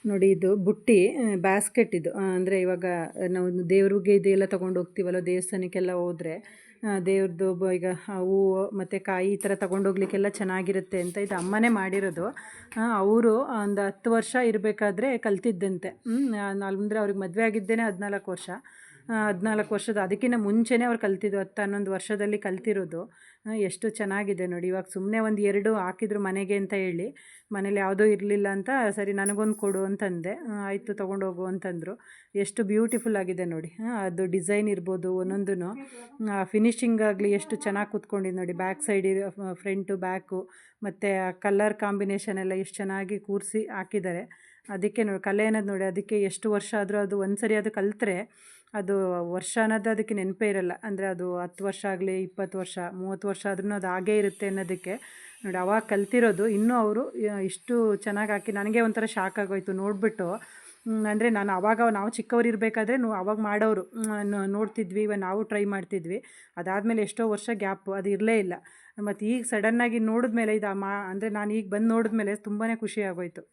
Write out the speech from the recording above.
ನೋಡಿ ಇದು ಬುಟ್ಟಿ ಬ್ಯಾಸ್ಕೆಟ್ ಇದು ಅಂದರೆ ಇವಾಗ ನಾವು ದೇವ್ರಿಗೆ ಇದೆಲ್ಲ ತೊಗೊಂಡು ಹೋಗ್ತೀವಲ್ಲ ದೇವಸ್ಥಾನಕ್ಕೆಲ್ಲ ಹೋದರೆ ದೇವ್ರದ್ದು ಈಗ ಹೂವು ಮತ್ತು ಕಾಯಿ ಈ ಥರ ತೊಗೊಂಡೋಗ್ಲಿಕ್ಕೆಲ್ಲ ಚೆನ್ನಾಗಿರುತ್ತೆ ಅಂತ ಇದು ಅಮ್ಮನೇ ಮಾಡಿರೋದು. ಅವರು ಒಂದು 10 ವರ್ಷ ಇರಬೇಕಾದ್ರೆ ಕಲ್ತಿದ್ದಂತೆ. ಅಂದರೆ ಅವ್ರಿಗೆ ಮದುವೆ ಆಗಿದ್ದೇನೆ 14 ವರ್ಷ. 14 ವರ್ಷದ ಅದಕ್ಕಿಂತ ಮುಂಚೆನೇ ಅವ್ರು ಕಲ್ತಿದ್ದು, 10 11 ವರ್ಷದಲ್ಲಿ ಕಲ್ತಿರೋದು. ಎಷ್ಟು ಚೆನ್ನಾಗಿದೆ ನೋಡಿ. ಇವಾಗ ಸುಮ್ಮನೆ ಒಂದು 2 ಹಾಕಿದ್ರು ಮನೆಗೆ ಅಂತ ಹೇಳಿ, ಮನೇಲಿ ಯಾವುದೂ ಇರಲಿಲ್ಲ ಅಂತ ಸರಿ ನನಗೊಂದು ಕೊಡು ಅಂತಂದೆ. ಆಯಿತು ತೊಗೊಂಡೋಗು ಅಂತಂದರು. ಎಷ್ಟು ಬ್ಯೂಟಿಫುಲ್ ಆಗಿದೆ ನೋಡಿ. ಅದು ಡಿಸೈನ್ ಇರ್ಬೋದು ಒಂದೊಂದೂ, ಫಿನಿಶಿಂಗ್ ಆಗಲಿ ಎಷ್ಟು ಚೆನ್ನಾಗಿ ಕೂತ್ಕೊಂಡಿದ್ದು ನೋಡಿ. ಬ್ಯಾಕ್ ಸೈಡ್ ಫ್ರಂಟು ಬ್ಯಾಕು ಮತ್ತು ಕಲರ್ ಕಾಂಬಿನೇಷನ್ ಎಲ್ಲ ಎಷ್ಟು ಚೆನ್ನಾಗಿ ಕೂರಿಸಿ ಹಾಕಿದ್ದಾರೆ. ಅದಕ್ಕೆ ನೋಡಿ ಕಲೆ ಅನ್ನೋದು ನೋಡಿ, ಅದಕ್ಕೆ ಎಷ್ಟು ವರ್ಷ ಆದರೂ ಅದು ಒಂದು ಸರಿ ಅದು ಕಲಿತ್ರೆ ಅದು ವರ್ಷ ಅನ್ನೋದು ಅದಕ್ಕೆ ನೆನಪೇ ಇರಲ್ಲ. ಅಂದರೆ ಅದು 10 ವರ್ಷ ಆಗಲಿ 20 ವರ್ಷ 30 ವರ್ಷ ಆದ್ರೂ ಅದು ಹಾಗೇ ಇರುತ್ತೆ ಅನ್ನೋದಕ್ಕೆ ನೋಡಿ ಅವಾಗ ಕಲ್ತಿರೋದು. ಇನ್ನೂ ಅವರು ಇಷ್ಟು ಚೆನ್ನಾಗಿ ಹಾಕಿ ನನಗೆ ಒಂಥರ ಶಾಕ್ ಆಗೋಯಿತು ನೋಡಿಬಿಟ್ಟು. ಅಂದರೆ ನಾನು ನಾವು ಚಿಕ್ಕವರು ಇರಬೇಕಾದ್ರೆ ಅವಾಗ ಮಾಡೋರು ನೋಡ್ತಿದ್ವಿ, ನಾವು ಟ್ರೈ ಮಾಡ್ತಿದ್ವಿ. ಅದಾದಮೇಲೆ ಎಷ್ಟೋ ವರ್ಷ ಗ್ಯಾಪು ಅದು ಇರಲೇ ಇಲ್ಲ. ಮತ್ತು ಈಗ ಸಡನ್ನಾಗಿ ನೋಡಿದ್ಮೇಲೆ ಇದು ಅಂದರೆ ನಾನು ಈಗ ಬಂದು ನೋಡಿದ್ಮೇಲೆ ತುಂಬಾ ಖುಷಿ ಆಗೋಯಿತು.